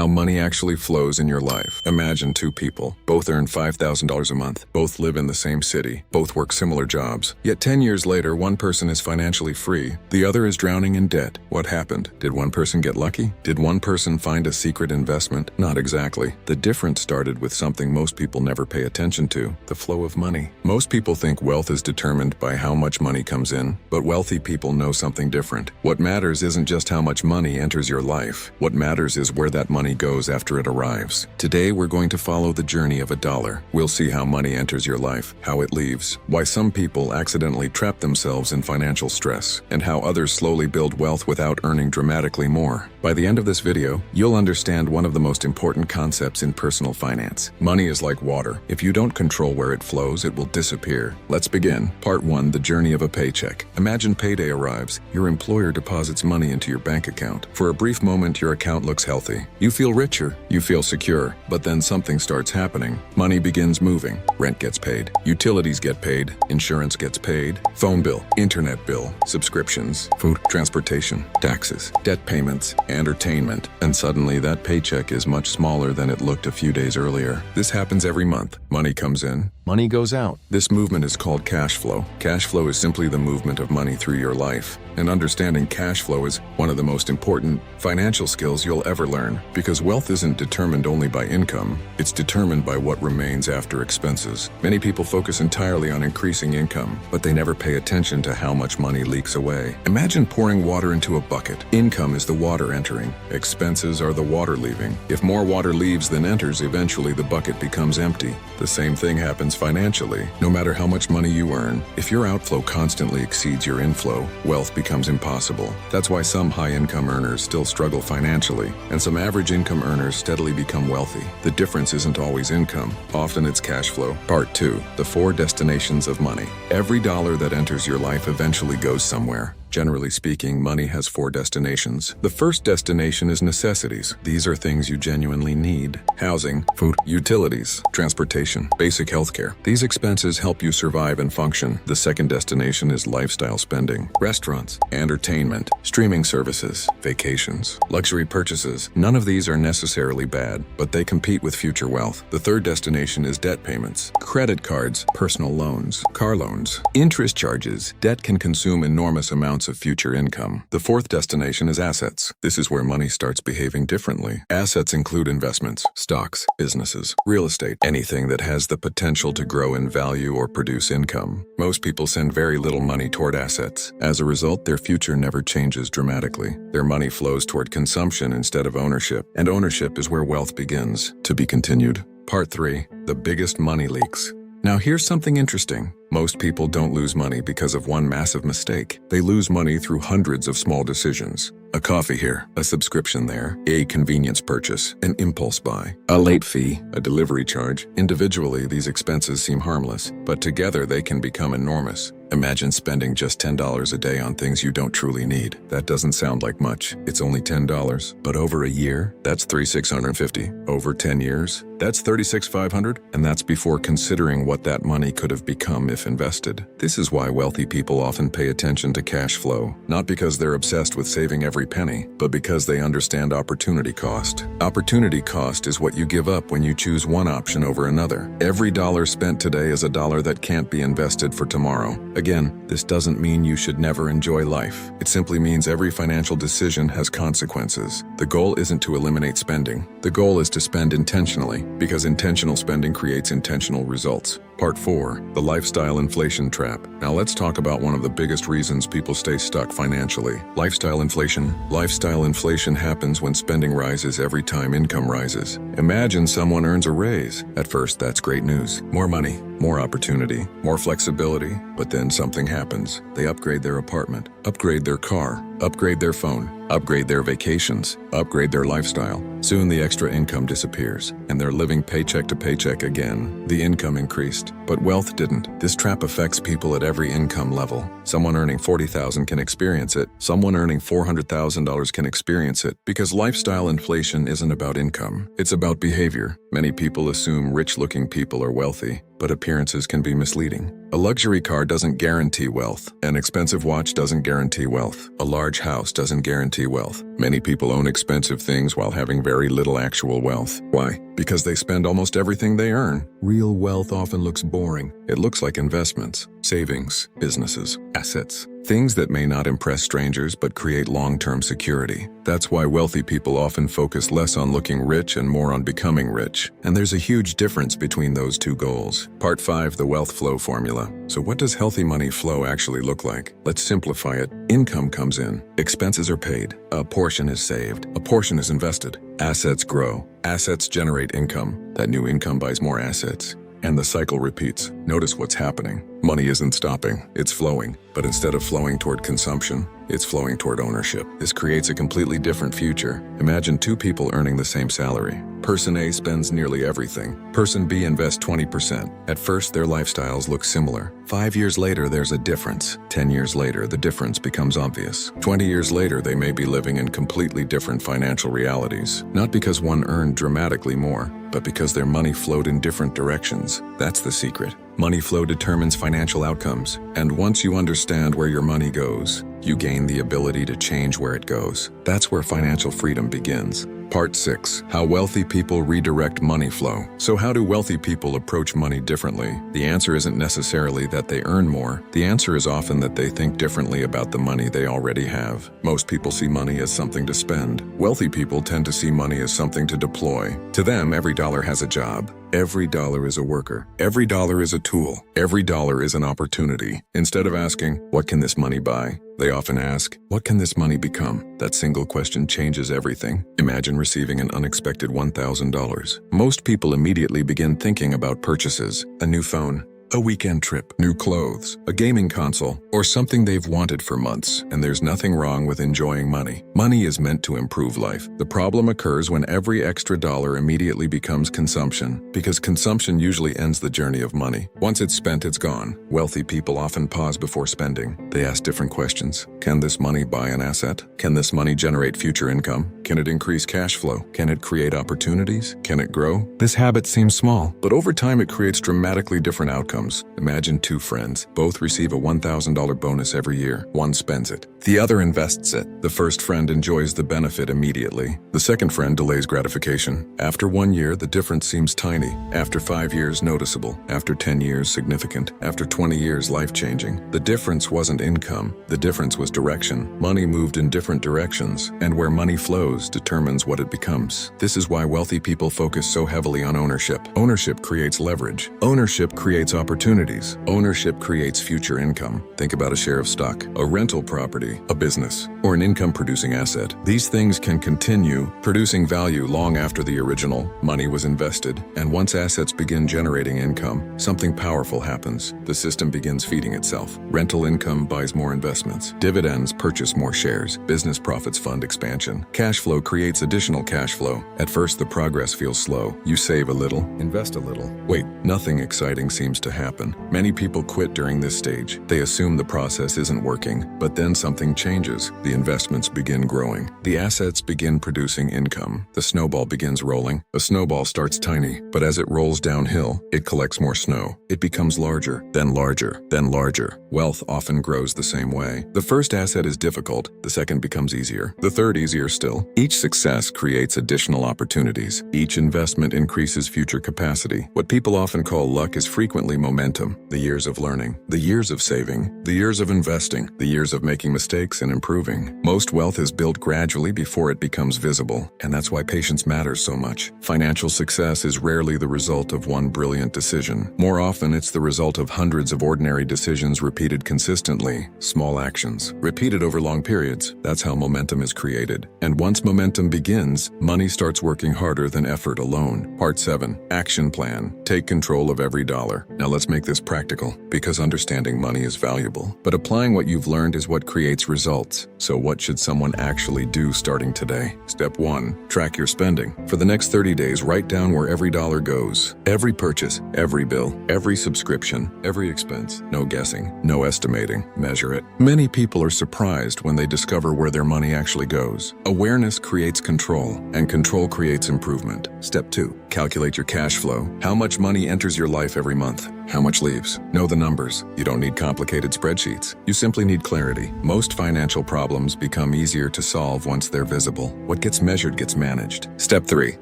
how money actually flows in your life. Imagine two people. Both earn $5,000 a month. Both live in the same city. Both work similar jobs. Yet 10 years later, one person is financially free. The other is drowning in debt. What happened? Did one person get lucky? Did one person find a secret investment? Not exactly. The difference started with something most people never pay attention to: the flow of money. Most people think wealth is determined by how much money comes in, but wealthy people know something different. What matters isn't just how much money enters your life. What matters is where that money goes after it arrives. Today, we're going to follow the journey of a dollar. We'll see how money enters your life, how it leaves, why some people accidentally trap themselves in financial stress, and how others slowly build wealth without earning dramatically more. By the end of this video, you'll understand one of the most important concepts in personal finance. Money is like water. If you don't control where it flows, it will disappear. Let's begin. Part 1. The journey of a paycheck. Imagine payday arrives. Your employer deposits money into your bank account. For a brief moment, your account looks healthy. You feel richer. You feel secure. But then something starts happening. Money begins moving. Rent gets paid. Utilities get paid. Insurance gets paid. Phone bill, internet bill, subscriptions, food, transportation, taxes, debt payments, entertainment. And suddenly that paycheck is much smaller than it looked a few days earlier. This happens every month. Money comes in. Money goes out. This movement is called cash flow. Cash flow is simply the movement of money through your life. And understanding cash flow is one of the most important financial skills you'll ever learn, because wealth isn't determined only by income. It's determined by what remains after expenses. Many people focus entirely on increasing income, but they never pay attention to how much money leaks away. Imagine pouring water into a bucket. Income is the water entering. Expenses are the water leaving. If more water leaves than enters, eventually the bucket becomes empty. The same thing happens financially. No matter how much money you earn, if your outflow constantly exceeds your inflow, wealth becomes impossible. That's why some high-income earners still struggle financially, and some average income earners steadily become wealthy. The difference isn't always income. Often it's cash flow. Part 2. The 4 destinations of money. Every dollar that enters your life eventually goes somewhere. Generally speaking, money has 4 destinations. The first destination is necessities. These are things you genuinely need: housing, food, utilities, transportation, basic healthcare. These expenses help you survive and function. The second destination is lifestyle spending: restaurants, entertainment, streaming services, vacations, luxury purchases. None of these are necessarily bad, but they compete with future wealth. The third destination is debt payments: credit cards, personal loans, car loans, interest charges. Debt can consume enormous amounts of future income. The fourth destination is assets. This is where money starts behaving differently. Assets include investments, stocks, businesses, real estate, anything that has the potential to grow in value or produce income. Most people send very little money toward assets. As a result, their future never changes dramatically. Their money flows toward consumption instead of ownership, and ownership is where wealth begins. To be continued. Part 3. The biggest money leaks. Now here's something interesting. Most people don't lose money because of one massive mistake. They lose money through hundreds of small decisions. A coffee here, a subscription there, a convenience purchase, an impulse buy, a late fee, a delivery charge. Individually, these expenses seem harmless, but together they can become enormous. Imagine spending just $10 a day on things you don't truly need. That doesn't sound like much. It's only $10. But over a year, that's $3,650. Over 10 years, that's $36,500. And that's before considering what that money could have become if invested. This is why wealthy people often pay attention to cash flow. Not because they're obsessed with saving every penny, but because they understand opportunity cost. Opportunity cost is what you give up when you choose one option over another. Every dollar spent today is a dollar that can't be invested for tomorrow. Again, this doesn't mean you should never enjoy life. It simply means every financial decision has consequences. The goal isn't to eliminate spending. The goal is to spend intentionally, because intentional spending creates intentional results. Part 4. The lifestyle inflation trap. Now let's talk about one of the biggest reasons people stay stuck financially. Lifestyle inflation. Lifestyle inflation happens when spending rises every time income rises. Imagine someone earns a raise. At first, that's great news. More money, more opportunity, more flexibility. But then something happens. They upgrade their apartment, upgrade their car, upgrade their phone, upgrade their vacations, upgrade their lifestyle. Soon the extra income disappears, and they're living paycheck to paycheck again. The income increased, but wealth didn't. This trap affects people at every income level. Someone earning $40,000 can experience it. Someone earning $400,000 can experience it, because lifestyle inflation isn't about income. It's about behavior. Many people assume rich-looking people are wealthy, but appearances can be misleading. A luxury car doesn't guarantee wealth. An expensive watch doesn't guarantee wealth. A large house doesn't guarantee wealth. Many people own expensive things while having very little actual wealth. Why? Because they spend almost everything they earn. Real wealth often looks boring. It looks like investments, savings, businesses, assets. Things that may not impress strangers but create long-term security. That's why wealthy people often focus less on looking rich and more on becoming rich. And there's a huge difference between those two goals. Part 5, the wealth flow formula. So what does healthy money flow actually look like? Let's simplify it. Income comes in. Expenses are paid. A portion is saved. A portion is invested. Assets grow. Assets generate income. That new income buys more assets. And the cycle repeats. Notice what's happening. Money isn't stopping, it's flowing. But instead of flowing toward consumption, it's flowing toward ownership. This creates a completely different future. Imagine two people earning the same salary. Person A spends nearly everything. Person B invests 20%. At first, their lifestyles look similar. 5 years later, there's a difference. 10 years later, the difference becomes obvious. 20 years later, they may be living in completely different financial realities. Not because one earned dramatically more, but because their money flowed in different directions. That's the secret. Money flow determines financial outcomes, and once you understand where your money goes, you gain the ability to change where it goes. That's where financial freedom begins. Part 6, how wealthy people redirect money flow. So how do wealthy people approach money differently? The answer isn't necessarily that they earn more. The answer is often that they think differently about the money they already have. Most people see money as something to spend. Wealthy people tend to see money as something to deploy. To them, every dollar has a job. Every dollar is a worker. Every dollar is a tool. Every dollar is an opportunity. Instead of asking, what can this money buy? They often ask, what can this money become? That single question changes everything. Imagine receiving an unexpected $1,000. Most people immediately begin thinking about purchases, a new phone, a weekend trip, new clothes, a gaming console, or something they've wanted for months. And there's nothing wrong with enjoying money. Money is meant to improve life. The problem occurs when every extra dollar immediately becomes consumption, because consumption usually ends the journey of money. Once it's spent, it's gone. Wealthy people often pause before spending. They ask different questions. Can this money buy an asset? Can this money generate future income? Can it increase cash flow? Can it create opportunities? Can it grow? This habit seems small, but over time it creates dramatically different outcomes. Imagine two friends. Both receive a $1,000 bonus every year. One spends it. The other invests it. The first friend enjoys the benefit immediately. The second friend delays gratification. After 1 year, the difference seems tiny. After 5 years, noticeable. After 10 years, significant. After 20 years, life-changing. The difference wasn't income. The difference was direction. Money moved in different directions, and where money flows determines what it becomes. This is why wealthy people focus so heavily on ownership. Ownership creates leverage. Ownership creates opportunities. Ownership creates future income. Think about a share of stock, a rental property, a business, or an income-producing asset. These things can continue producing value long after the original money was invested, and once assets begin generating income, something powerful happens. The system begins feeding itself. Rental income buys more investments. Dividends purchase more shares. Business profits fund expansion. Cash flow creates additional cash flow. At first, the progress feels slow. You save a little, invest a little. Wait, nothing exciting seems to happen. Many people quit during this stage. They assume the process isn't working, but then something changes. The investments begin growing. The assets begin producing income. The snowball begins rolling. A snowball starts tiny, but as it rolls downhill, it collects more snow. It becomes larger, then larger, then larger. Wealth often grows the same way. The first asset is difficult. The second becomes easier. The third easier still. Each success creates additional opportunities. Each investment increases future capacity. What people often call luck is frequently momentum. The years of learning, the years of saving, the years of investing, the years of making mistakes and improving. Most wealth is built gradually before it becomes visible, and that's why patience matters so much. Financial success is rarely the result of one brilliant decision. More often, it's the result of hundreds of ordinary decisions repeated consistently, small actions, repeated over long periods. That's how momentum is created. And once momentum begins, money starts working harder than effort alone. Part 7, Action Plan. Take control of every dollar. Now let's make this practical, because understanding money is valuable. But applying what you've learned is what creates results. So what should someone actually do starting today? Step 1, track your spending. For the next 30 days, write down where every dollar goes. Every purchase, every bill, every subscription, every expense. No guessing, no estimating. Measure it. Many people are surprised when they discover where their money actually goes. Awareness creates control, and control creates improvement. Step 2, calculate your cash flow. How much money enters your life every month? How much leaves? Know the numbers. You don't need complicated spreadsheets. You simply need clarity. Most financial problems become easier to solve once they're visible. What gets measured gets managed. Step 3.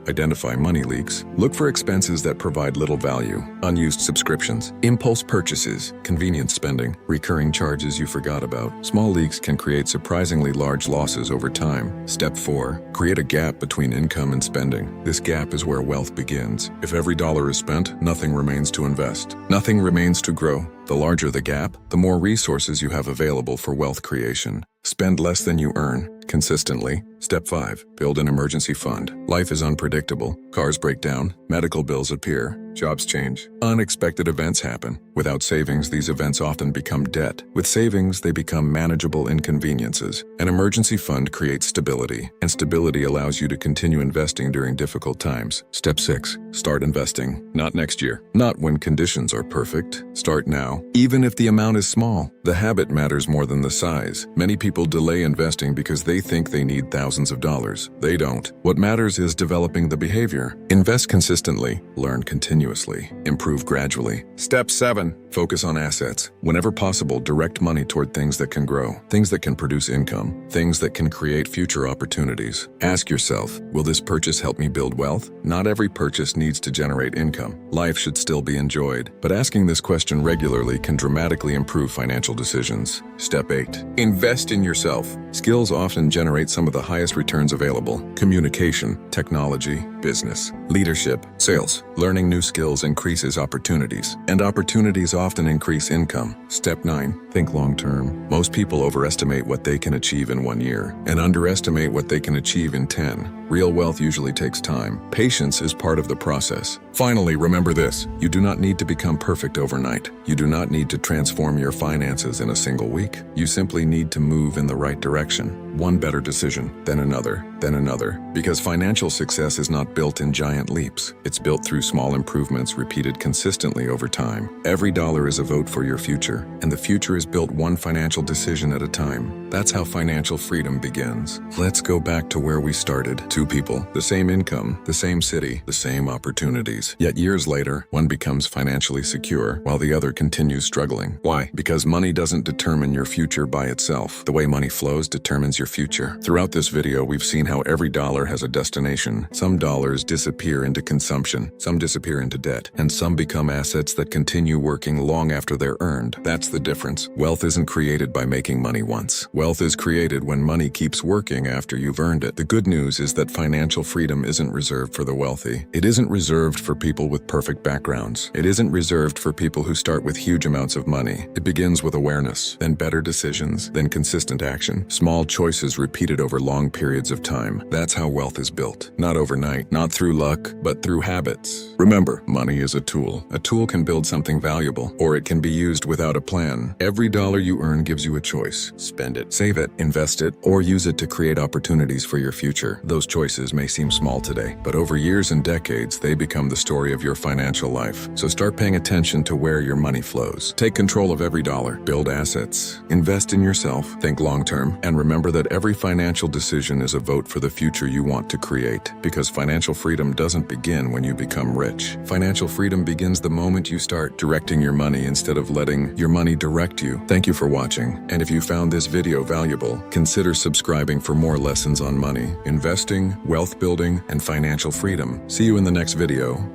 Identify money leaks. Look for expenses that provide little value. Unused subscriptions, impulse purchases, convenience spending, recurring charges you forgot about. Small leaks can create surprisingly large losses over time. Step 4. Create a gap between income and spending. This gap is where wealth begins. If every dollar is spent, nothing remains to invest. Nothing remains to grow. The larger the gap, the more resources you have available for wealth creation. Spend less than you earn, consistently. Step 5. Build an emergency fund. Life is unpredictable. Cars break down, medical bills appear, jobs change. Unexpected events happen. Without savings, these events often become debt. With savings, they become manageable inconveniences. An emergency fund creates stability, and stability allows you to continue investing during difficult times. Step 6. Start investing. Not next year. Not when conditions are perfect. Start now. Even if the amount is small, the habit matters more than the size. Many people delay investing because they think they need thousands of dollars. They don't. What matters is developing the behavior. Invest consistently. Learn continuously. Improve gradually. Step 7. Focus on assets. Whenever possible, direct money toward things that can grow, things that can produce income, things that can create future opportunities. Ask yourself, will this purchase help me build wealth? Not every purchase needs to generate income. Life should still be enjoyed. But asking this question regularly can dramatically improve financial decisions. Step 8. Invest in yourself. Skills often generate some of the highest returns available. Communication, technology, business, leadership, sales. Learning new skills increases opportunities, and opportunities often increase income. Step 9. Think long term. Most people overestimate what they can achieve in 1 year and underestimate what they can achieve in 10. Real wealth usually takes time. Patience is part of the process. Finally, remember this. You do not need to become perfect overnight. You do not need to transform your finances in a single week. You simply need to move in the right direction. One better decision, then another, then another. Because financial success is not built in giant leaps. It's built through small improvements repeated consistently over time. Every dollar is a vote for your future, and the future is built one financial decision at a time. That's how financial freedom begins. Let's go back to where we started. 2 people, the same income, the same city, the same opportunities. Yet years later, one becomes financially secure while the other continues struggling. Why? Because money doesn't determine your future by itself. The way money flows determines your future. Throughout this video, we've seen how every dollar has a destination. Some dollars disappear into consumption, some disappear into debt, and some become assets that continue working long after they're earned. That's the difference. Wealth isn't created by making money once. Wealth is created when money keeps working after you've earned it. The good news is that financial freedom isn't reserved for the wealthy. It isn't reserved for people with perfect backgrounds. It isn't reserved for people who start with huge amounts of money. It begins with awareness, then better decisions, then consistent action. Small choices repeated over long periods of time. That's how wealth is built. Not overnight, not through luck, but through habits. Remember, money is a tool. A tool can build something valuable, or it can be used without a plan. Every dollar you earn gives you a choice. Spend it, save it, invest it, or use it to create opportunities for your future. Those choices may seem small today, but over years and decades, they become the story of your financial life. So start paying attention to where your money flows. Take control of every dollar. Build assets. Invest in yourself. Think long term. And remember that every financial decision is a vote for the future you want to create. Because financial freedom doesn't begin when you become rich. Financial freedom begins the moment you start directing your money instead of letting your money direct you. Thank you for watching. And if you found this video valuable, consider subscribing for more lessons on money, investing, wealth building, and financial freedom. See you in the next video.